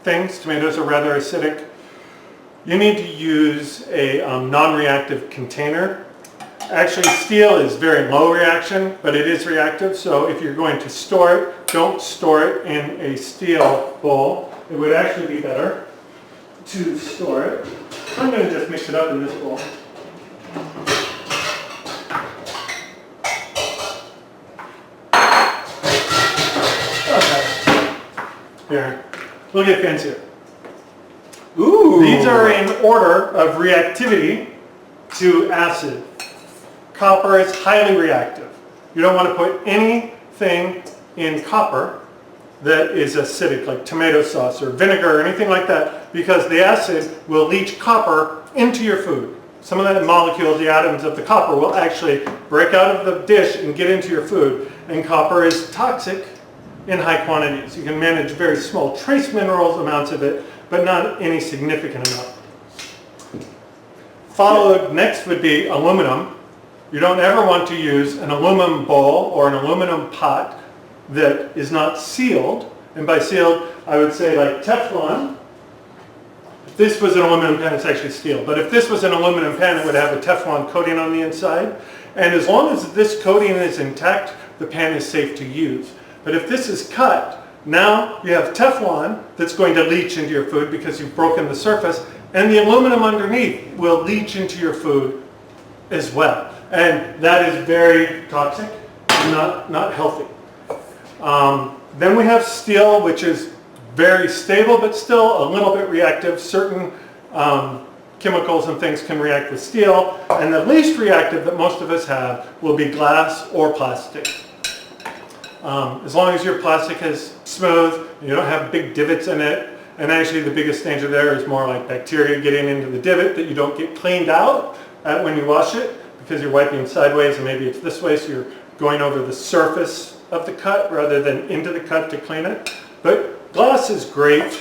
things, tomatoes are rather acidic, you need to use a non-reactive container. Actually, steel is very low reaction, but it is reactive, so if you're going to store it, don't store it in a steel bowl. It would actually be better to store it. I'm going to just mix it up in this bowl. Okay. Here, we'll get fancier. Ooh. These are in order of reactivity. to acid. Copper is highly reactive. You don't want to put anything in copper that is acidic, like tomato sauce or vinegar or anything like that, because the acid will leach copper into your food. Some of that molecule, the atoms of the copper, will actually break out of the dish and get into your food. And copper is toxic in high quantities. You can manage very small trace minerals amounts of it, but not any significant amount. Followed next would be aluminum. You don't ever want to use an aluminum bowl or an aluminum pot that is not sealed. And by sealed, I would say like Teflon. If this was an aluminum pan, it's actually steel. But if this was an aluminum pan, it would have a Teflon coating on the inside. And as long as this coating is intact, the pan is safe to use. But if this is cut, now you have Teflon that's going to leach into your food because you've broken the surface, and the aluminum underneath will leach into your food as well. And that is very toxic and not healthy. Then we have steel, which is very stable, but still a little bit reactive. Certain chemicals and things can react with steel. And the least reactive that most of us have will be glass or plastic. As long as your plastic is smooth, you don't have big divots in it, and actually the biggest danger there is more like bacteria getting into the divot that you don't get cleaned out when you wash it, because you're wiping sideways and maybe it's this way, so you're going over the surface of the cut rather than into the cut to clean it. But glass is great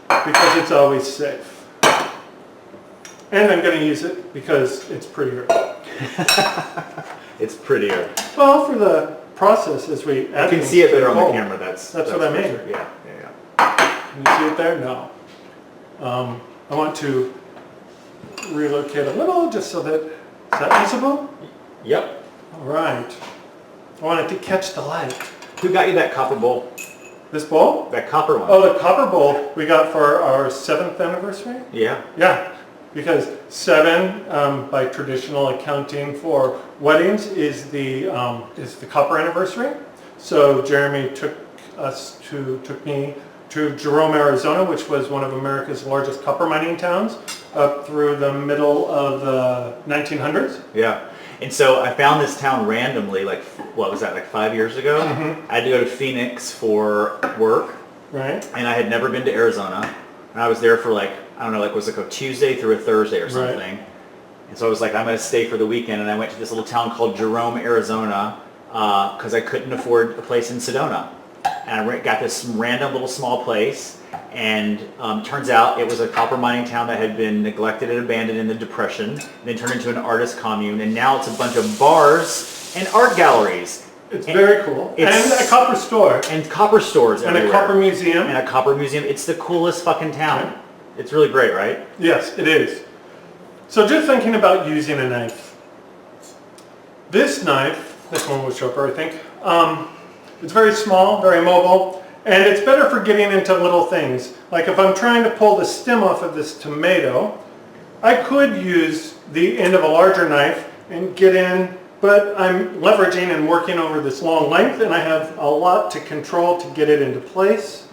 because it's always safe. And I'm going to use it because it's prettier. It's prettier. Well, for the process as we add You can see it better on the camera. That's what I mean. sure. Yeah. Can you see it there? No. I want to relocate a little just so that, is that visible? Yep. All right. I want it to catch the light. Who got you that copper bowl? This bowl? That copper one? Oh, the copper bowl we got for our 7th anniversary? Yeah. Yeah, because 7, by traditional accounting for weddings, is the copper anniversary. So Jeremy took me to Jerome, Arizona, which was one of America's largest copper mining towns, up through the middle of the 1900s. Yeah. And so I found this town randomly, like, what was that, like 5 years ago? Mm-hmm. I had to go to Phoenix for work. Right. And I had never been to Arizona. And I was there for like, I don't know, like was like a Tuesday through a Thursday or something. Right. And so I was like, I'm going to stay for the weekend. And I went to this little town called Jerome, Arizona, because I couldn't afford a place in Sedona. And I got this random little small place. And turns out it was a copper mining town that had been neglected and abandoned in the Depression, and then turned into an artist commune. And now it's a bunch of bars and art galleries. It's very cool. And a copper store. And copper stores And everywhere. a copper museum. And a copper museum. It's the coolest fucking town. Right. It's really great, right? Yes, it is. So just thinking about using a knife. This knife, this one was sharper, I think. It's very small, very mobile, and it's better for getting into little things. Like if I'm trying to pull the stem off of this tomato, I could use the end of a larger knife and get in, but I'm leveraging and working over this long length, and I have a lot to control to get it into place.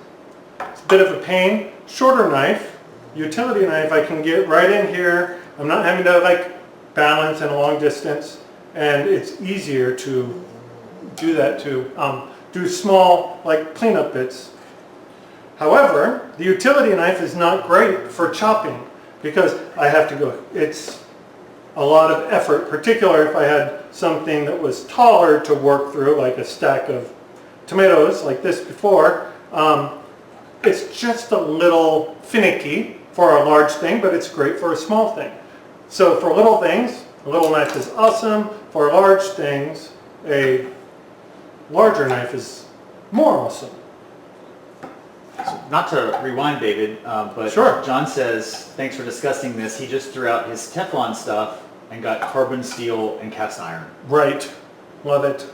It's a bit of a pain. Shorter knife, utility knife, I can get right in here. I'm not having to like balance in a long distance, and it's easier to do that to do small like cleanup bits. However, the utility knife is not great for chopping because I have to go, it's a lot of effort, particularly if I had something that was taller to work through, like a stack of tomatoes like this before. It's just a little finicky for a large thing, but it's great for a small thing. So for little things, a little knife is awesome. For large things, a larger knife is more awesome. So not to rewind, David, but Sure. John says, thanks for discussing this. He just threw out his Teflon stuff and got carbon steel and cast iron. Right. Love it.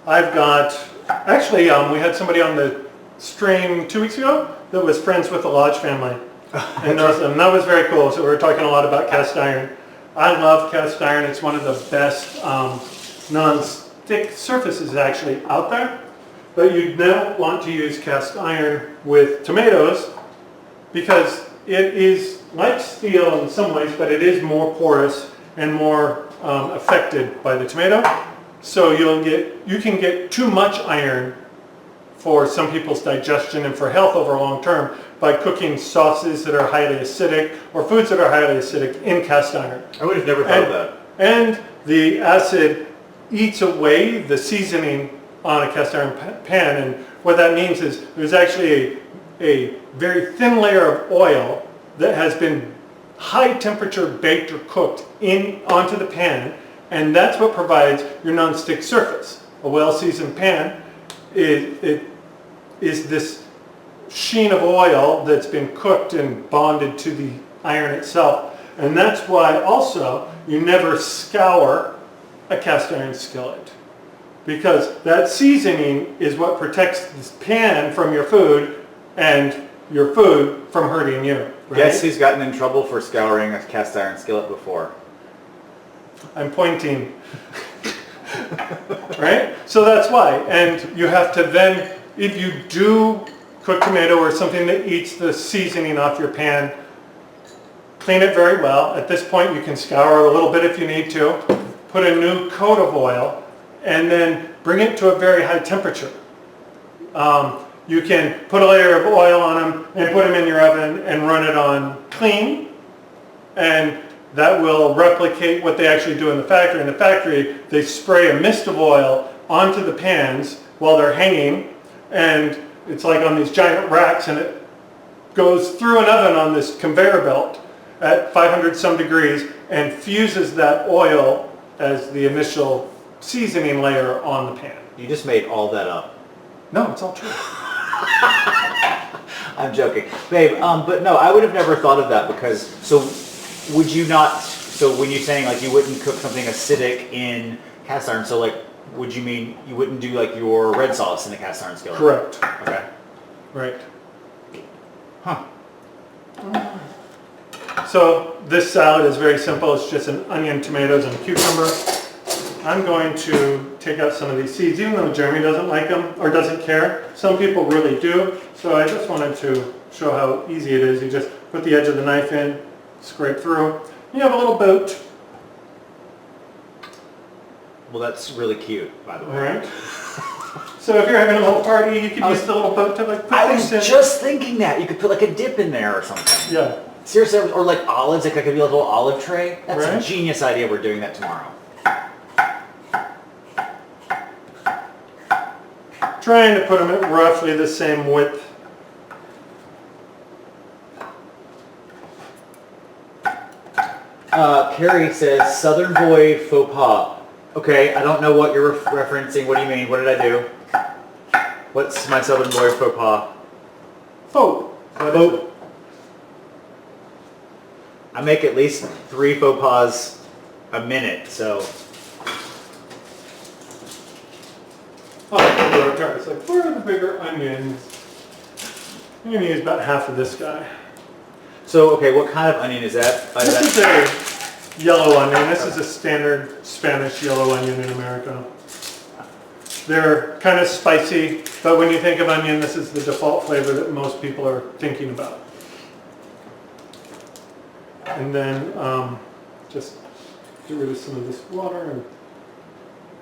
I've got, actually, we had somebody on the stream 2 weeks ago that was friends with the Lodge family. And knows them. That was very cool. So we were talking a lot about cast iron. I love cast iron. It's one of the best non-stick surfaces actually out there. But you don't want to use cast iron with tomatoes because it is like steel in some ways, but it is more porous and more affected by the tomato. So you can get too much iron for some people's digestion and for health over a long term by cooking sauces that are highly acidic or foods that are highly acidic in cast iron. I would have never thought of that. And the acid eats away the seasoning on a cast iron pan, and what that means is there's actually a very thin layer of oil that has been high temperature baked or cooked onto the pan, and that's what provides your non-stick surface. A well-seasoned pan is this sheen of oil that's been cooked and bonded to the iron itself, and that's why also you never scour a cast iron skillet, because that seasoning is what protects this pan from your food and your food from hurting you. Right? Guess who's gotten in trouble for scouring a cast iron skillet before? I'm pointing. Right? So that's why. And you have to then, if you do cook tomato or something that eats the seasoning off your pan, clean it very well. At this point you can scour a little bit if you need to, put a new coat of oil, and then bring it to a very high temperature. You can put a layer of oil on them and put them in your oven and run it on clean, and that will replicate what they actually do in the factory. In the factory, they spray a mist of oil onto the pans while they're hanging, and it's like on these giant racks, and it goes through an oven on this conveyor belt at 500 some degrees and fuses that oil as the initial seasoning layer on the pan. You just made all that up. No, it's all true. I'm joking. Babe, but no, I would have never thought of that because, so would you not, so when you're saying like you wouldn't cook something acidic in cast iron, so like, would you mean you wouldn't do like your red sauce in a cast iron skillet? Correct. Okay. Right. Huh. So this salad is very simple. It's just an onion, tomatoes, and cucumber. I'm going to take out some of these seeds, even though Jeremy doesn't like them or doesn't care. Some people really do. So I just wanted to show how easy it is. You just put the edge of the knife in, scrape through. You have a little boat. Well, that's really cute, by the way. All right. So if you're having a little party, you could use the little boat to like put I things was in. just thinking that. You could put like a dip in there or something. Yeah. Seriously, or like olives, like that could be a little olive tray. That's Right. a genius idea. We're doing that tomorrow. Trying to put them at roughly the same width. Carrie says, Southern boy faux pas. Okay, I don't know what you're referencing. What do you mean? What did I do? What's my Southern boy faux pas? Oh. Faux. I make at least 3 faux pas a minute, so. Oh, it's like, where are the bigger onions? I'm going to use about half of this guy. So, okay, what kind of onion is that? This is a yellow onion. This is a standard Spanish yellow onion in America. They're kind of spicy, but when you think of onion, this is the default flavor that most people are thinking about. And then just get rid of some of this water and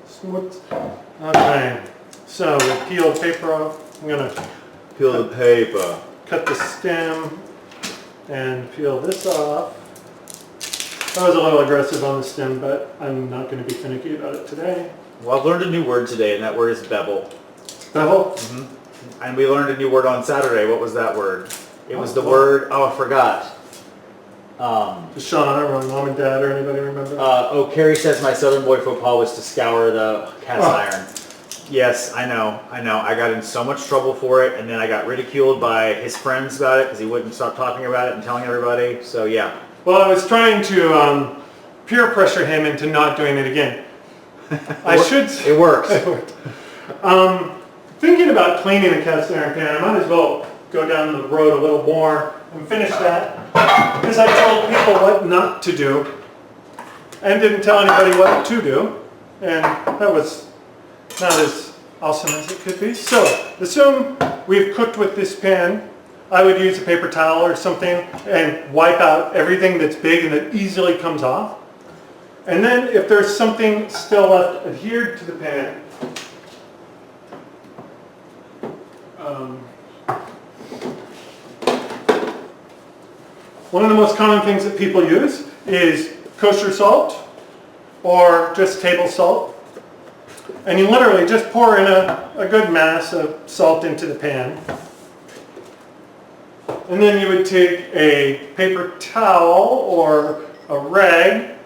smuts. Okay, so we peel the paper off. I'm going to Peel the paper. cut the stem and peel this off. I was a little aggressive on the stem, but I'm not going to be finicky about it today. Well, I've learned a new word today, and that word is bevel. Bevel? Mm-hmm. And we learned a new word on Saturday. What was that word? It was the word, oh, I forgot. Does Sean or mom and dad or anybody remember? Carrie says my Southern boy faux pas was to scour the cast iron. Yes, I know. I got in so much trouble for it, and then I got ridiculed by his friends about it because he wouldn't stop talking about it and telling everybody. So yeah. Well, I was trying to peer pressure him into not doing it again. It works. It worked. Thinking about cleaning a cast iron pan, I might as well go down the road a little more and finish that, because I told people what not to do and didn't tell anybody what to do, and that was not as awesome as it could be. So assume we've cooked with this pan I would use a paper towel or something and wipe out everything that's big and that easily comes off. And then if there's something still left adhered to the pan, one of the most common things that people use is kosher salt or just table salt. And you literally just pour in a good mass of salt into the pan. And then you would take a paper towel or a rag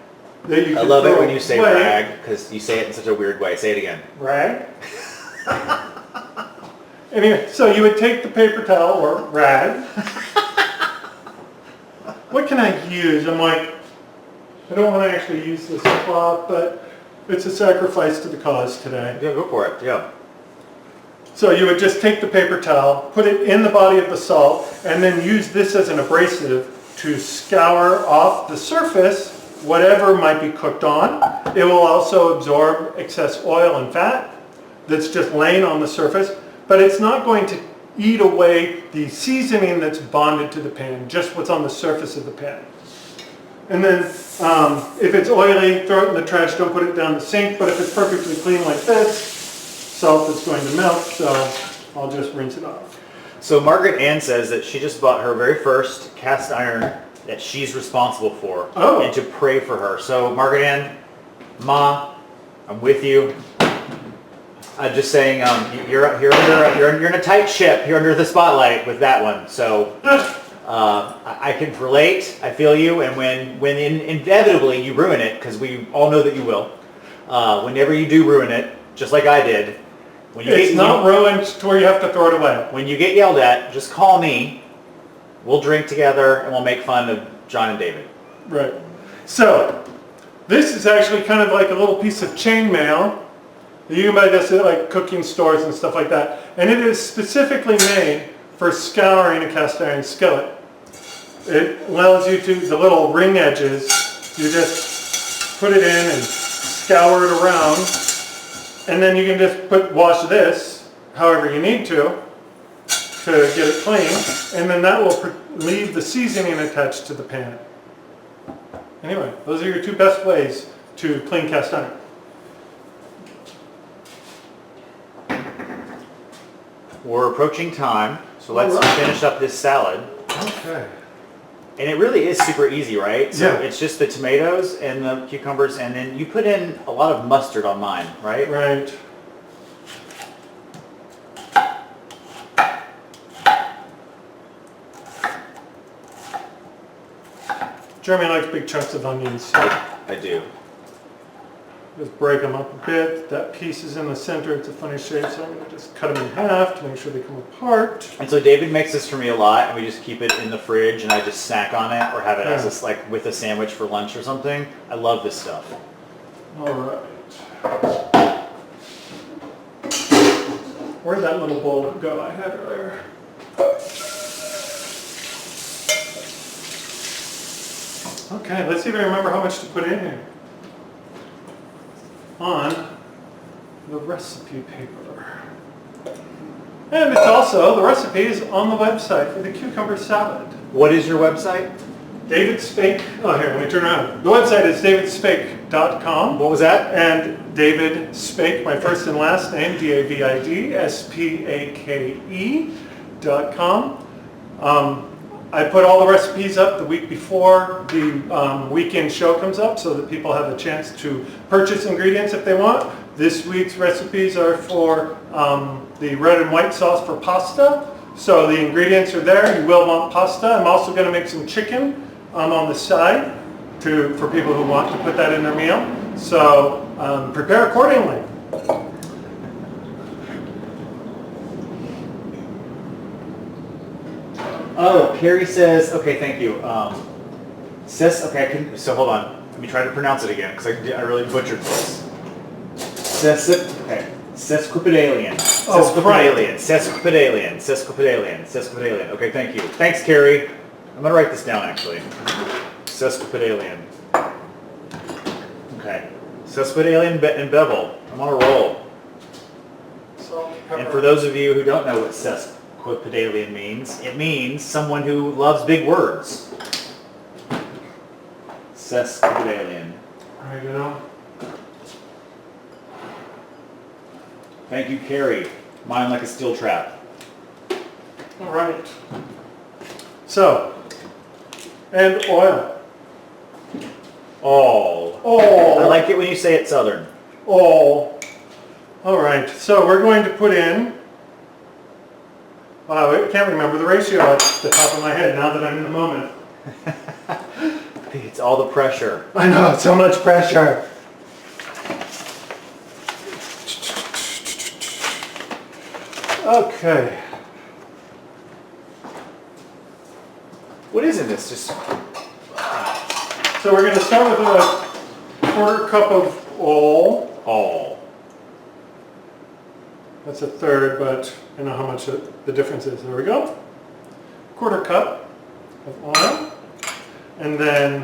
that you I could love it throw when you say away. rag, because you say it in such a weird way. Say it again. Rag. Anyway, so you would take the paper towel or rag. What can I use? I'm like, I don't want to actually use this cloth, but it's a sacrifice to the cause today. Yeah, go for it. Yeah. So you would just take the paper towel, put it in the body of the salt, and then use this as an abrasive to scour off the surface whatever might be cooked on. It will also absorb excess oil and fat that's just laying on the surface, but it's not going to eat away the seasoning that's bonded to the pan, just what's on the surface of the pan. And then if it's oily, throw it in the trash, don't put it down the sink, but if it's perfectly clean like this, salt is going to melt, so I'll just rinse it off. So Margaret Ann says that she just bought her very first cast iron that she's responsible for, Oh. and to pray for her. So Margaret Ann, Ma, I'm with you. I'm just saying, you're in a tight ship. You're under the spotlight with that one. So I can relate. I feel you. And when inevitably you ruin it, because we all know that you will. Whenever you do ruin it, just like I did, when It's not ruined to where you have to throw it away. when you get yelled at, just call me. We'll drink together and we'll make fun of John and David. Right. So this is actually kind of like a little piece of chainmail. You can buy this at like cooking stores and stuff like that. And it is specifically made for scouring a cast iron skillet. It allows you to, the little ring edges, you just put it in and scour it around. And then you can just wash this however you need to get it clean. And then that will leave the seasoning attached to the pan. Anyway, those are your two best ways to clean cast iron. We're approaching time, so let's Alright. finish up this salad. Okay. And it really is super easy, right? So Yeah. it's just the tomatoes and the cucumbers, and then you put in a lot of mustard on mine, right? Right. Jeremy likes big chunks of onions, so I do. just break them up a bit. That piece is in the center, it's a funny shape, so I'm going to just cut them in half to make sure they come apart. And so David makes this for me a lot, and we just keep it in the fridge, and I just snack on it, or have it as Yeah. like with a sandwich for lunch or something. I love this stuff. All right. Where'd that little bowl go I had earlier? Okay, let's see if I remember how much to put in here. On the recipe paper. And it's also, the recipe is on the website for the cucumber salad. What is your website? David Spake, oh here, let me turn around. The website is davidspake.com. What was that? And David Spake, my first and last name, DAVIDSPAKE.com. I put all the recipes up the week before the weekend show comes up so that people have a chance to purchase ingredients if they want. This week's recipes are for the red and white sauce for pasta. So the ingredients are there. You will want pasta. I'm also going to make some chicken on the side for people who want to put that in their meal. So prepare accordingly. Oh, Carrie says, okay, thank you. So hold on. Let me try to pronounce it again, because I really butchered this. Sesquipedalian. Oh, Sesquipedalian. Sesquipedalian. Sesquipedalian. Sesquipedalian. Okay, thank you. Thanks, Carrie. I'm going to write this down, actually. Sesquipedalian. Okay. Sesquipedalian and bevel. I'm on a roll. Salt, pepper. And for those of you who don't know what sesquipedalian Quadrillion means? It means someone who loves big words. Sesquipedalian. Right now. Thank you, Carrie. Mine like a steel trap. All right. So, and oil. All. All. I like it when you say it southern. All. All right. So we're going to put in. Wow, I can't remember the ratio at the top of my head now that I'm in the moment. It's all the pressure. I know, so much pressure. Okay. What is in this? Just So we're going to start with a quarter cup of oil. all. That's a third, but I know how much the difference is. There we go. Quarter cup of oil. And then,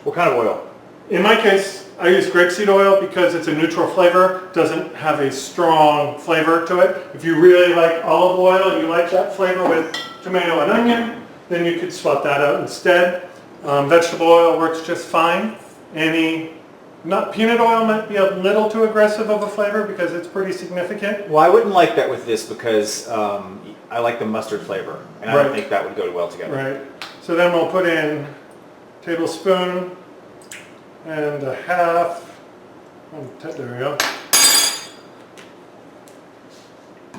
What kind of oil? in my case, I use grapeseed oil because it's a neutral flavor, doesn't have a strong flavor to it. If you really like olive oil and you like that flavor with tomato and onion, then you could swap that out instead. Vegetable oil works just fine. Peanut oil might be a little too aggressive of a flavor because it's pretty significant. Well, I wouldn't like that with this because I like the mustard flavor, and I don't Right. think that would go well together. Right. So then we'll put in a tablespoon and a half. There we go.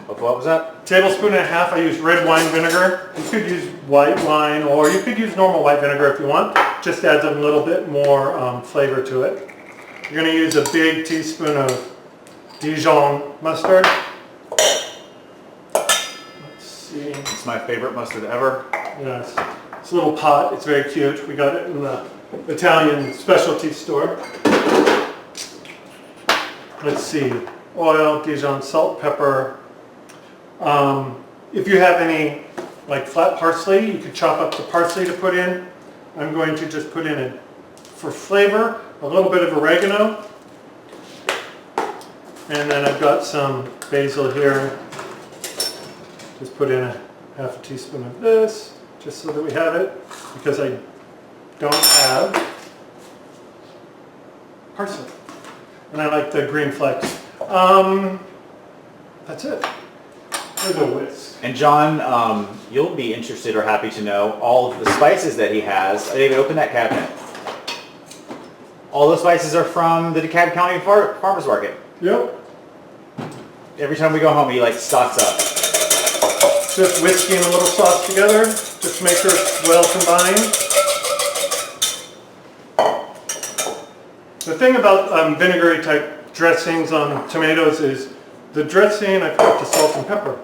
Of what was that? Tablespoon and a half. I use red wine vinegar. You could use white wine, or you could use normal white vinegar if you want. Just adds a little bit more flavor to it. You're going to use a big teaspoon of Dijon mustard. Let's see. It's my favorite mustard ever. Yes. It's a little pot. It's very cute. We got it in the Italian specialty store. Let's see. Oil, Dijon, salt, pepper. If you have any like flat parsley, you could chop up the parsley to put in. I'm going to just put in for flavor, a little bit of oregano. And then I've got some basil here. Just put in a half a teaspoon of this, just so that we have it, because I don't have parsley. And I like the green flecks. That's it. There's a whisk. And John, you'll be interested or happy to know all of the spices that he has. David, open that cabinet. All those spices are from the DeKalb County Farmers Market. Yep. Every time we go home, he like stocks up. Just whiskey and a little sauce together, just to make sure it's well combined. The thing about vinegary type dressings on tomatoes is the dressing, I forgot the salt and pepper.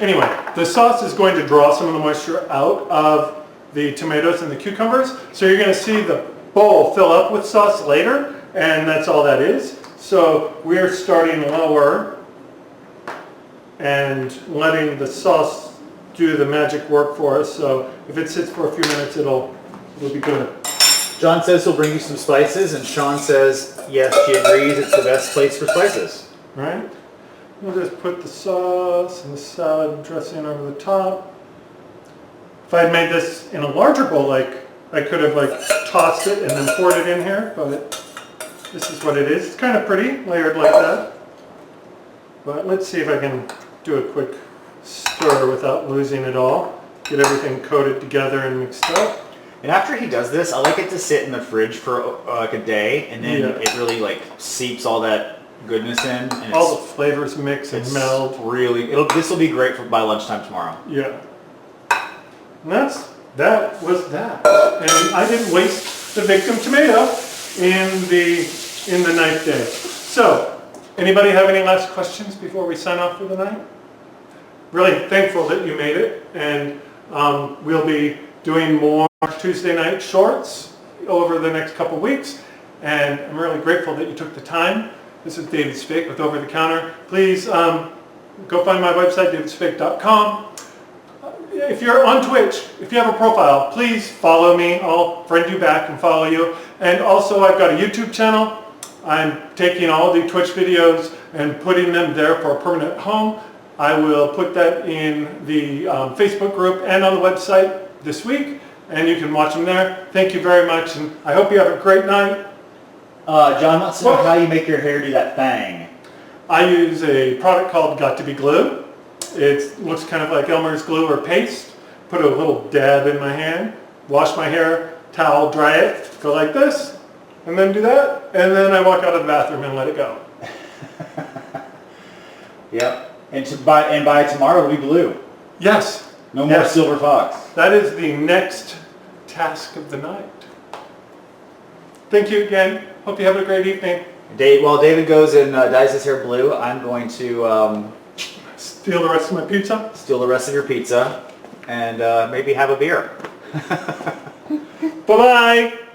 Anyway, the sauce is going to draw some of the moisture out of the tomatoes and the cucumbers. So you're going to see the bowl fill up with sauce later, and that's all that is. So we're starting lower and letting the sauce do the magic work for us. So if it sits for a few minutes, it'll be good. John says he'll bring you some spices, and Sean says, yes, she agrees it's the best place for spices. Right? We'll just put the sauce and the salad dressing over the top. If I had made this in a larger bowl, I could have tossed it and then poured it in here, but this is what it is. It's kind of pretty, layered like that. But let's see if I can do a quick stir without losing it all. Get everything coated together and mixed up. And after he does this, I like it to sit in the fridge for like a day, and then Yeah. it really seeps all that goodness in. And All the flavors mix and meld. This will be great by lunchtime tomorrow. Yeah. And that was that. And I didn't waste the victim tomato in the ninth day. So, anybody have any last questions before we sign off for the night? Really thankful that you made it, and we'll be doing more Tuesday night shorts over the next couple weeks, and I'm really grateful that you took the time. This is David Spake with Over the Counter. Please go find my website, davidspake.com. If you're on Twitch, if you have a profile, please follow me. I'll friend you back and follow you. And also, I've got a YouTube channel. I'm taking all the Twitch videos and putting them there for a permanent home. I will put that in the Facebook group and on the website this week, and you can watch them there. Thank you very much, and I hope you have a great night. John wants to know how you make your hair do that thing. I use a product called Got to Be Glue. It looks kind of like Elmer's glue or paste. Put a little dab in my hand, wash my hair, towel, dry it, go like this, and then do that, and then I walk out of the bathroom and let it go. Yep. And by tomorrow it'll be blue. Yes. No more silver fox. That is the next task of the night. Thank you again. Hope you have a great evening. While David goes and dyes his hair blue, I'm going to Steal the rest of my pizza. steal the rest of your pizza and maybe have a beer. Bye-bye.